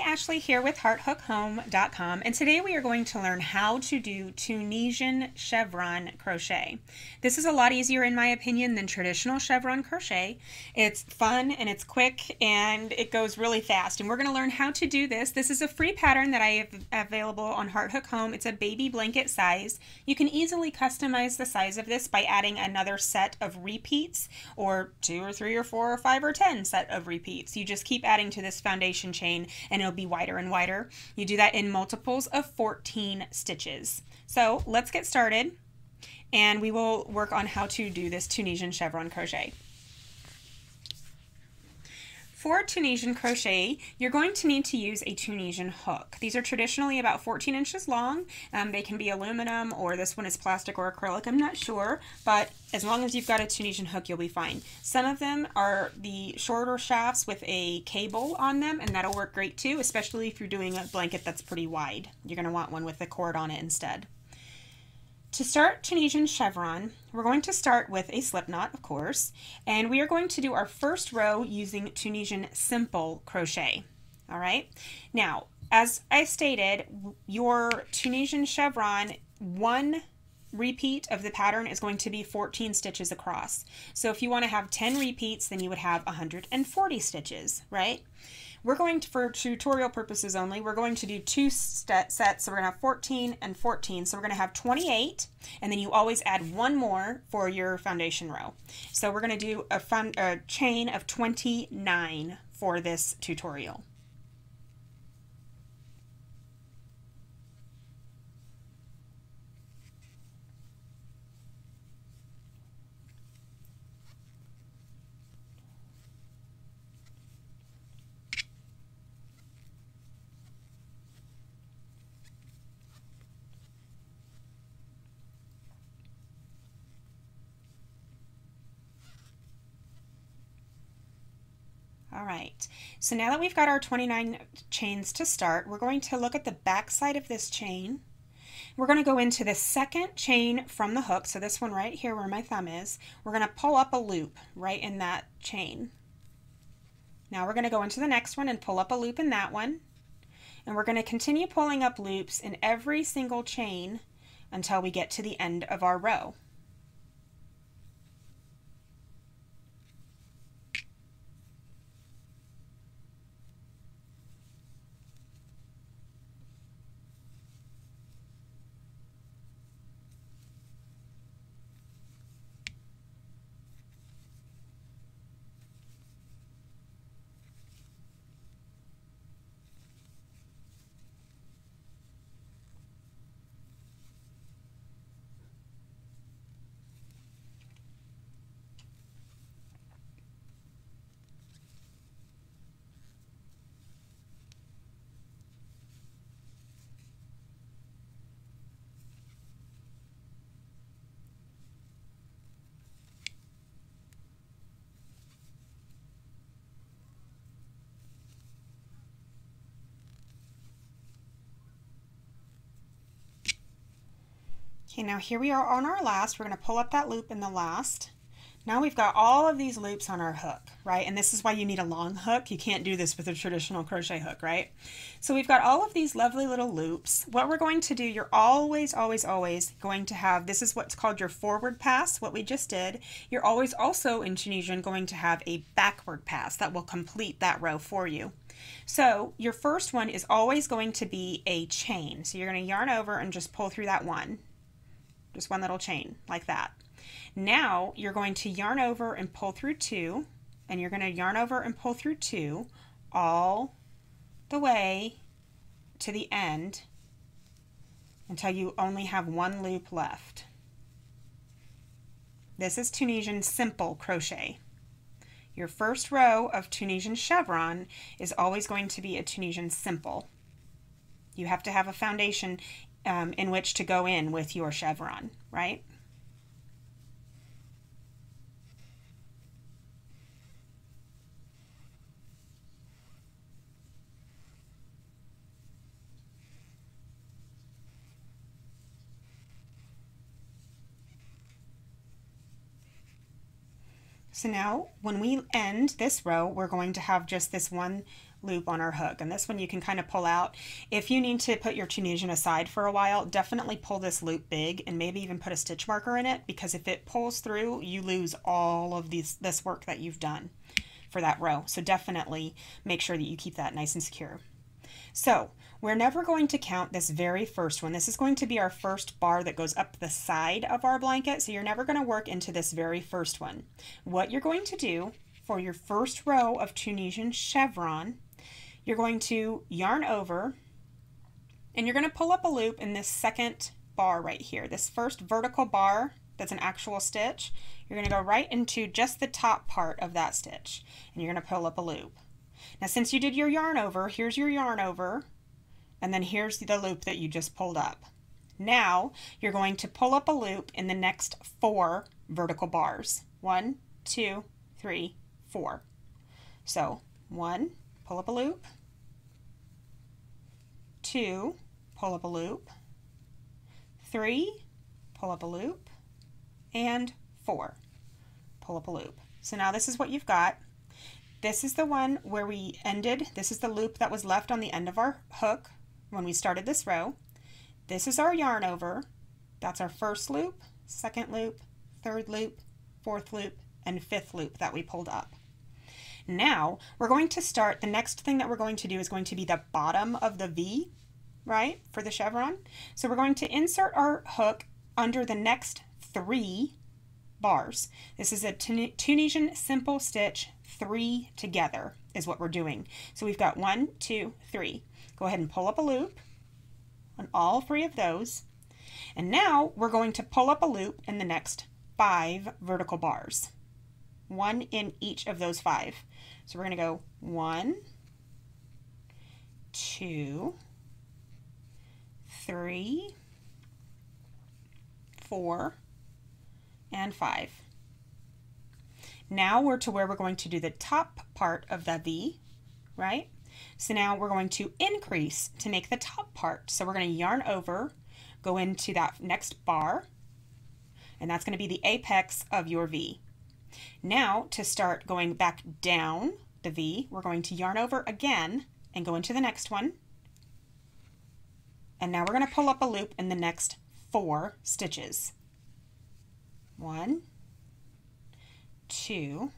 Ashley here with HeartHookHome.com, and today we are going to learn how to do Tunisian chevron crochet. This is a lot easier in my opinion than traditional chevron crochet. It's fun and it's quick and it goes really fast, and we're going to learn how to do this. This is a free pattern that I have available on HeartHook Home. It's a baby blanket size. You can easily customize the size of this by adding another set of repeats, or 2 or 3 or 4 or 5 or 10 set of repeats. You just keep adding to this foundation chain and it'll be wider and wider. You do that in multiples of 14 stitches. So let's get started and we will work on how to do this Tunisian chevron crochet. For Tunisian crochet, you're going to need to use a Tunisian hook. These are traditionally about 14 inches long. They can be aluminum, or this one is plastic or acrylic, I'm not sure, but as long as you've got a Tunisian hook, you'll be fine. Some of them are the shorter shafts with a cable on them, and that'll work great too, especially if you're doing a blanket that's pretty wide. You're going to want one with a cord on it instead. To start Tunisian chevron, we're going to start with a slip knot, of course, and we are going to do our first row using Tunisian simple crochet. All right. Now, as I stated, your Tunisian chevron, one repeat of the pattern is going to be 14 stitches across. So if you want to have 10 repeats, then you would have 140 stitches, right? We're going to, for tutorial purposes only, we're going to do 2 sets, so we're going to have 14 and 14, so we're going to have 28, and then you always add one more for your foundation row. So we're going to do a chain of 29 for this tutorial. All right, so now that we've got our 29 chains to start, we're going to look at the back side of this chain. We're going to go into the second chain from the hook, so this one right here where my thumb is. We're going to pull up a loop right in that chain. Now we're going to go into the next one and pull up a loop in that one. And we're going to continue pulling up loops in every single chain until we get to the end of our row. Okay, now here we are on our last. We're going to pull up that loop in the last. Now we've got all of these loops on our hook, right? And this is why you need a long hook. You can't do this with a traditional crochet hook, right? So we've got all of these lovely little loops. What we're going to do, you're always, always, always going to have, this is what's called your forward pass, what we just did. You're always also in Tunisian going to have a backward pass that will complete that row for you. So your first one is always going to be a chain. So you're going to yarn over and just pull through that one. Just one little chain like that. Now you're going to yarn over and pull through 2, and you're going to yarn over and pull through 2 all the way to the end until you only have one loop left. This is Tunisian simple crochet. Your first row of Tunisian chevron is always going to be a Tunisian simple. You have to have a foundation in which to go in with your chevron, right? So now when we end this row, we're going to have just this one loop on our hook, and this one you can kind of pull out. If you need to put your Tunisian aside for a while, definitely pull this loop big and maybe even put a stitch marker in it, because if it pulls through, you lose all of this work that you've done for that row. So definitely make sure that you keep that nice and secure. So we're never going to count this very first one. This is going to be our first bar that goes up the side of our blanket, so you're never going to work into this very first one. What you're going to do for your first row of Tunisian chevron, you're going to yarn over and you're going to pull up a loop in this second bar right here. This first vertical bar that's an actual stitch, you're going to go right into just the top part of that stitch, and you're going to pull up a loop. Now since you did your yarn over, here's your yarn over, and then here's the loop that you just pulled up. Now you're going to pull up a loop in the next 4 vertical bars. 1, 2, 3, 4. So 1, pull up a loop, 2, pull up a loop, 3, pull up a loop, and 4, pull up a loop. So now this is what you've got. This is the one where we ended. This is the loop that was left on the end of our hook when we started this row. This is our yarn over. That's our first loop, second loop, third loop, fourth loop, and fifth loop that we pulled up. Now we're going to start, the next thing that we're going to do is going to be the bottom of the V, right, for the chevron. So we're going to insert our hook under the next 3 bars. This is a Tunisian simple stitch 3 together is what we're doing. So we've got 1, 2, 3. Go ahead and pull up a loop on all 3 of those. And now we're going to pull up a loop in the next 5 vertical bars. 1 in each of those 5. So we're going to go 1, 2, 3, 4, and 5. Now we're to where we're going to do the top part of the V, right? So now we're going to increase to make the top part. So we're going to yarn over, go into that next bar, and that's going to be the apex of your V. Now to start going back down the V, we're going to yarn over again and go into the next one. And now we're going to pull up a loop in the next 4 stitches. 1, 2,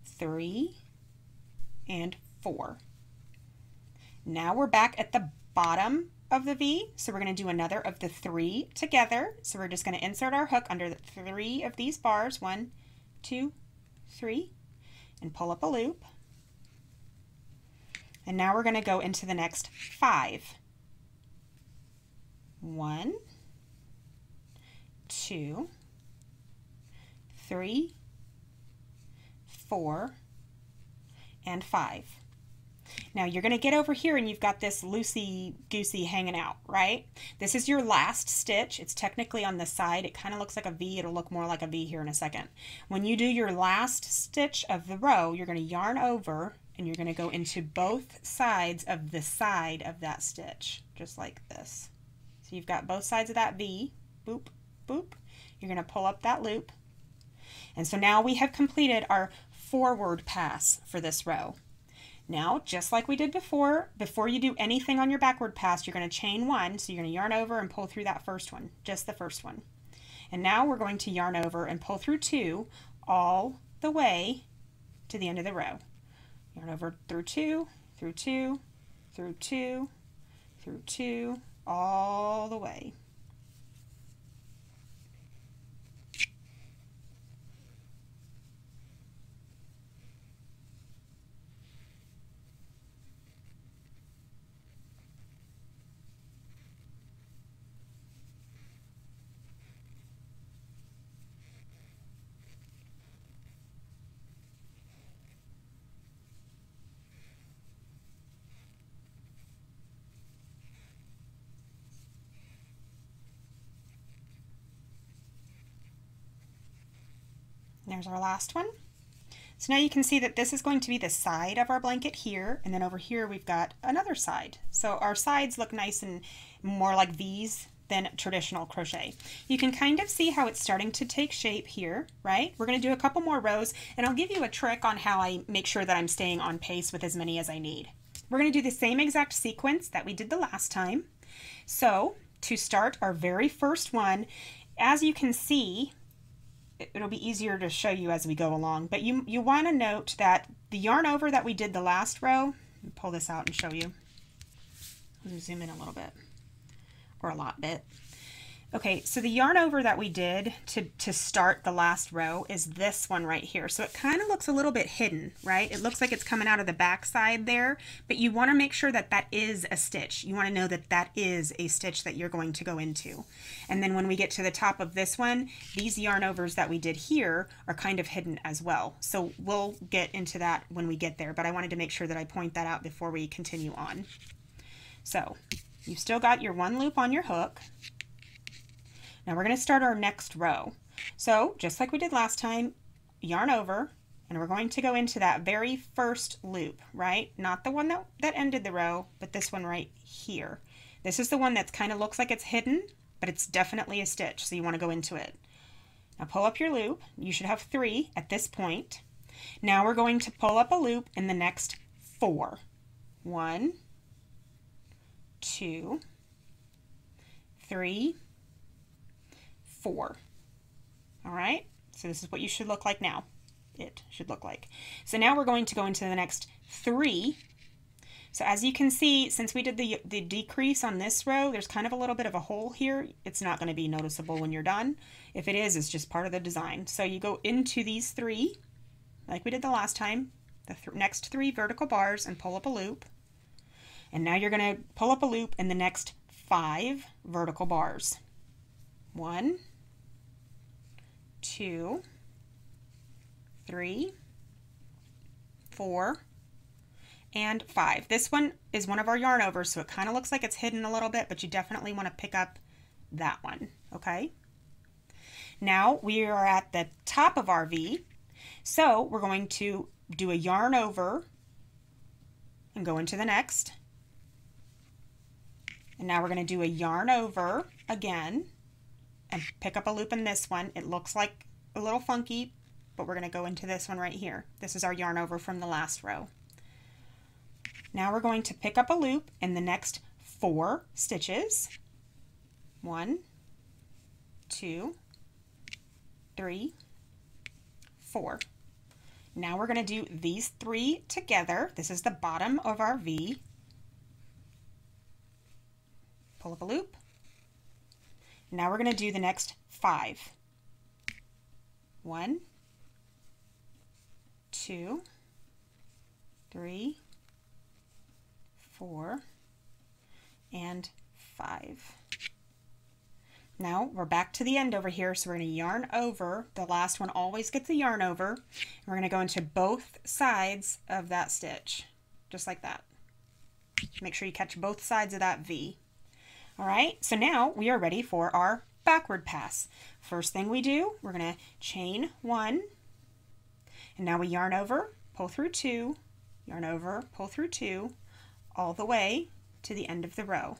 3, and 4. Now we're back at the bottom of the V, so we're going to do another of the 3 together. So we're just going to insert our hook under the 3 of these bars, 1, 2, 3, and pull up a loop. And now we're going to go into the next 5. 1, 2, 3, 4, and 5. Now you're going to get over here and you've got this loosey-goosey hanging out, right? This is your last stitch. It's technically on the side. It kind of looks like a V. It'll look more like a V here in a second. When you do your last stitch of the row, you're going to yarn over and you're going to go into both sides of the side of that stitch, just like this. So you've got both sides of that V, boop, boop. You're going to pull up that loop. And so now we have completed our forward pass for this row. Now, just like we did before you do anything on your backward pass, you're going to chain 1. So you're going to yarn over and pull through that first one, just the first one. And now we're going to yarn over and pull through 2 all the way to the end of the row. Yarn over through 2, through 2, through 2, through 2, all the way. There's our last one. So now you can see that this is going to be the side of our blanket here, and then over here we've got another side. So our sides look nice and more like V's than traditional crochet. You can kind of see how it's starting to take shape here, right? We're going to do a couple more rows, and I'll give you a trick on how I make sure that I'm staying on pace with as many as I need. We're going to do the same exact sequence that we did the last time. So to start our very first one, as you can see, it'll be easier to show you as we go along, but you want to note that the yarn over that we did the last row, pull this out and show you. Let me zoom in a little bit, or a lot bit. Okay, so the yarn over that we did to start the last row is this one right here. So it kind of looks a little bit hidden, right? It looks like it's coming out of the back side there, but you want to make sure that that is a stitch. You want to know that that is a stitch that you're going to go into. And then when we get to the top of this one, these yarn overs that we did here are kind of hidden as well. So we'll get into that when we get there, but I wanted to make sure that I point that out before we continue on. So you've still got your one loop on your hook. Now we're going to start our next row. So just like we did last time, yarn over, and we're going to go into that very first loop, right? Not the one that ended the row, but this one right here. This is the one that kind of looks like it's hidden, but it's definitely a stitch, so you want to go into it. Now pull up your loop. You should have 3 at this point. Now we're going to pull up a loop in the next 4. 1, 2, 3, 4. All right, so this is what you should look like now. It should look like. So now we're going to go into the next 3. So as you can see, since we did the decrease on this row, there's kind of a little bit of a hole here. It's not going to be noticeable when you're done. If it is, it's just part of the design. So you go into these 3, like we did the last time, the next 3 vertical bars, and pull up a loop. And now you're going to pull up a loop in the next 5 vertical bars. 1, 2, 3, 4, and 5. This one is one of our yarn overs, so it kind of looks like it's hidden a little bit, but you definitely want to pick up that one, okay? Now we are at the top of our V, so we're going to do a yarn over and go into the next. And now we're going to do a yarn over again and pick up a loop in this one. It looks like a little funky, but we're going to go into this one right here. This is our yarn over from the last row. Now we're going to pick up a loop in the next 4 stitches. 1, 2, 3, 4. Now we're going to do these 3 together. This is the bottom of our V. Pull up a loop. Now we're going to do the next 5. 1, 2, 3, 4, and 5. Now we're back to the end over here, so we're going to yarn over. The last one always gets a yarn over. And we're going to go into both sides of that stitch, just like that. Make sure you catch both sides of that V. All right, so now we are ready for our backward pass. First thing we do, we're going to chain 1, and now we yarn over, pull through 2, yarn over, pull through 2, all the way to the end of the row.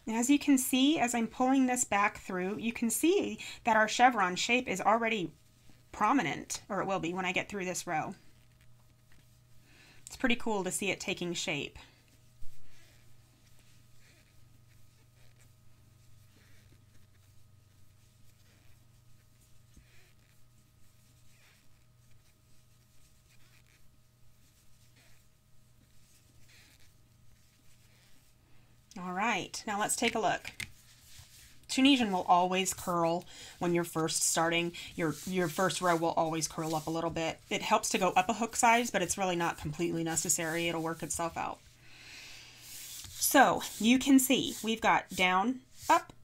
And as you can see, as I'm pulling this back through, you can see that our chevron shape is already prominent, or it will be when I get through this row. It's pretty cool to see it taking shape. All right, now let's take a look. Tunisian will always curl when you're first starting. Your first row will always curl up a little bit. It helps to go up a hook size, but it's really not completely necessary. It'll work itself out. So you can see we've got down, up,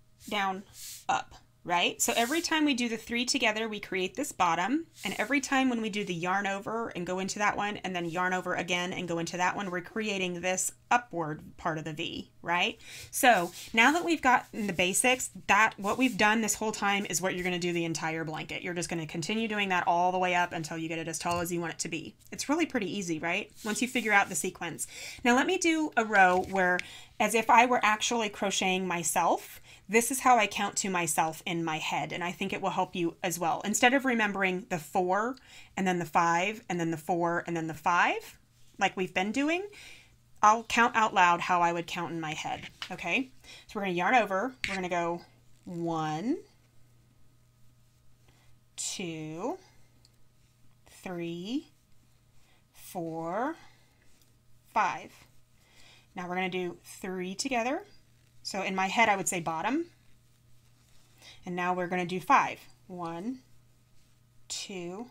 right? So every time we do the 3 together, we create this bottom, and every time when we do the yarn over and go into that one and then yarn over again and go into that one, we're creating this upward part of the V, right? So now that we've got the basics, that what we've done this whole time is what you're going to do the entire blanket. You're just going to continue doing that all the way up until you get it as tall as you want it to be. It's really pretty easy, right? Once you figure out the sequence. Now let me do a row where, as if I were actually crocheting myself, this is how I count to myself in my head, and I think it will help you as well. Instead of remembering the 4 and then the 5 and then the 4 and then the 5, like we've been doing, I'll count out loud how I would count in my head, okay? So we're going to yarn over. We're going to go 1, 2, 3, 4, 5. Now we're going to do 3 together. So in my head, I would say bottom. And now we're going to do 5. 1, 2,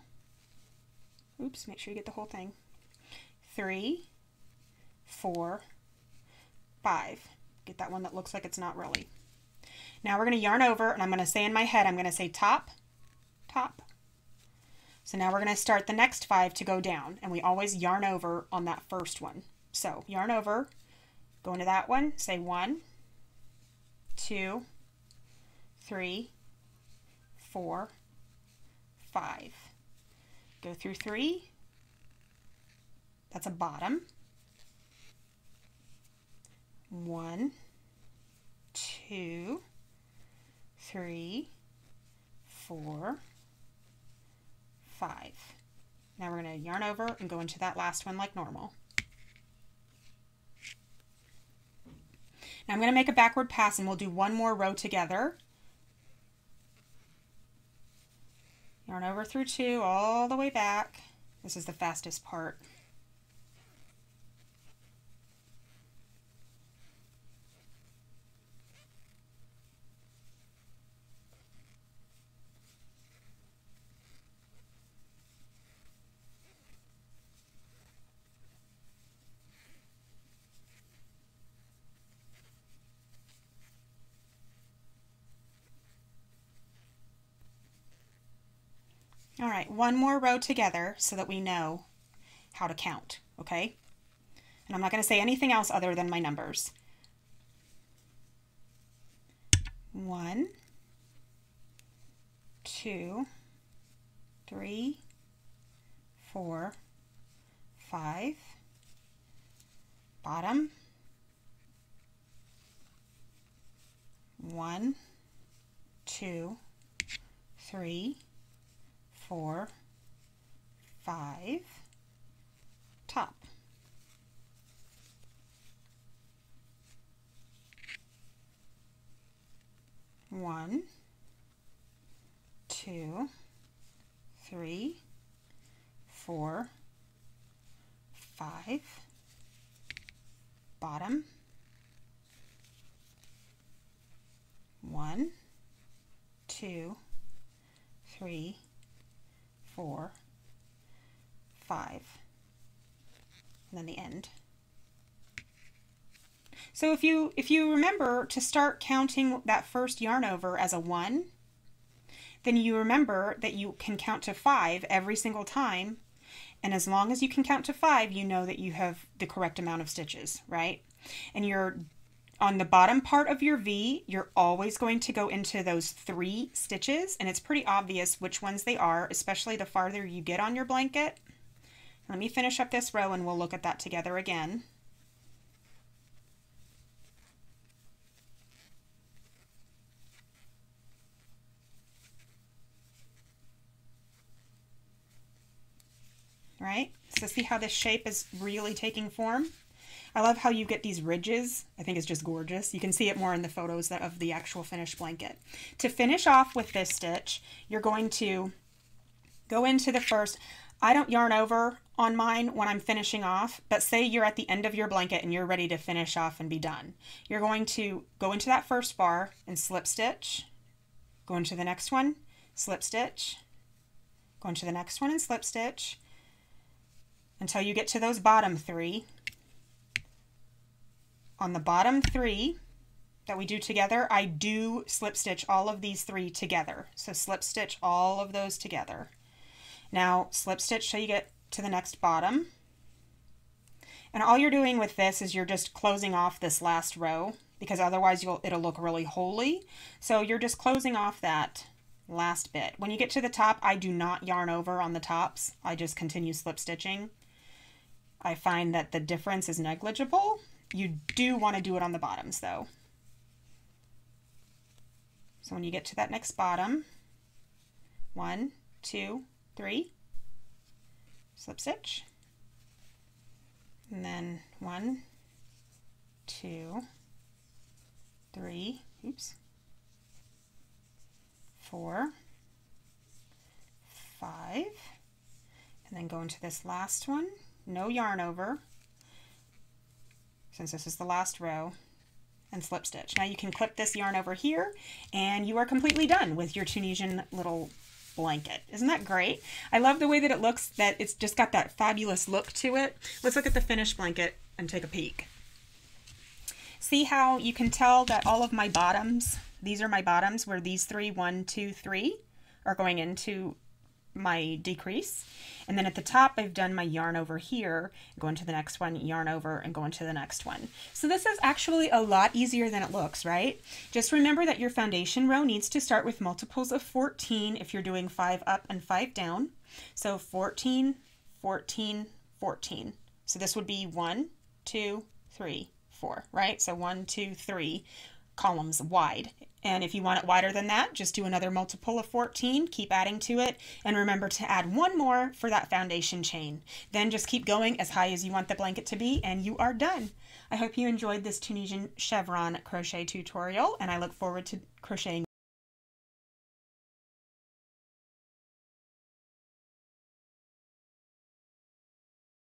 oops, make sure you get the whole thing. 3, 4, 5. Get that one that looks like it's not really. Now we're going to yarn over, and I'm going to say in my head, I'm going to say top, top. So now we're going to start the next 5 to go down, and we always yarn over on that first one. So yarn over, go into that one, say 1, 2, 3, 4, 5. Go through 3. That's a bottom. 1, 2, 3, 4, 5. Now we're going to yarn over and go into that last one like normal. Now I'm going to make a backward pass, and we'll do one more row together. Yarn over through 2 all the way back. This is the fastest part. All right, one more row together so that we know how to count, okay? And I'm not going to say anything else other than my numbers. 1, 2, 3, 4, 5, bottom, 1, 2, 3, 4, 5, top. One, 2, 3, 4, 5, bottom, 1, 2, 3, 4, 5, and then the end. So if you remember to start counting that first yarn over as a 1, then you remember that you can count to 5 every single time, and as long as you can count to 5, you know that you have the correct amount of stitches, right? And you're on the bottom part of your V, you're always going to go into those 3 stitches, and it's pretty obvious which ones they are, especially the farther you get on your blanket. Let me finish up this row and we'll look at that together again. Right? So see how this shape is really taking form? I love how you get these ridges. I think it's just gorgeous. You can see it more in the photos of the actual finished blanket. To finish off with this stitch, you're going to go into the first. I don't yarn over on mine when I'm finishing off, but say you're at the end of your blanket and you're ready to finish off and be done. You're going to go into that first bar and slip stitch, go into the next one, slip stitch, go into the next one and slip stitch, until you get to those bottom 3. On the bottom 3, that we do together, I do slip stitch all of these 3 together. So slip stitch all of those together. Now slip stitch till you get to the next bottom. And all you're doing with this is you're just closing off this last row, because otherwise it'll look really holy. So you're just closing off that last bit. When you get to the top, I do not yarn over on the tops. I just continue slip stitching. I find that the difference is negligible. You do want to do it on the bottoms though. So when you get to that next bottom, 1, 2, 3, slip stitch. And then 1, 2, 3, oops, 4, 5, and then go into this last one, no yarn over, since this is the last row, and slip stitch. Now you can clip this yarn over here, and you are completely done with your Tunisian little blanket. Isn't that great? I love the way that it looks, that it's just got that fabulous look to it. Let's look at the finished blanket and take a peek. See how you can tell that all of my bottoms, these are my bottoms where these 3, 1, 2, 3 are going into my decrease. And then at the top, I've done my yarn over here, go into the next one, yarn over, and go into the next one. So this is actually a lot easier than it looks, right? Just remember that your foundation row needs to start with multiples of 14 if you're doing 5 up and 5 down. So 14, 14, 14. So this would be 1, 2, 3, 4, right? So 1, 2, 3 columns wide. And if you want it wider than that, just do another multiple of 14, keep adding to it, and remember to add 1 more for that foundation chain. Then just keep going as high as you want the blanket to be, and you are done. I hope you enjoyed this Tunisian chevron crochet tutorial, and I look forward to crocheting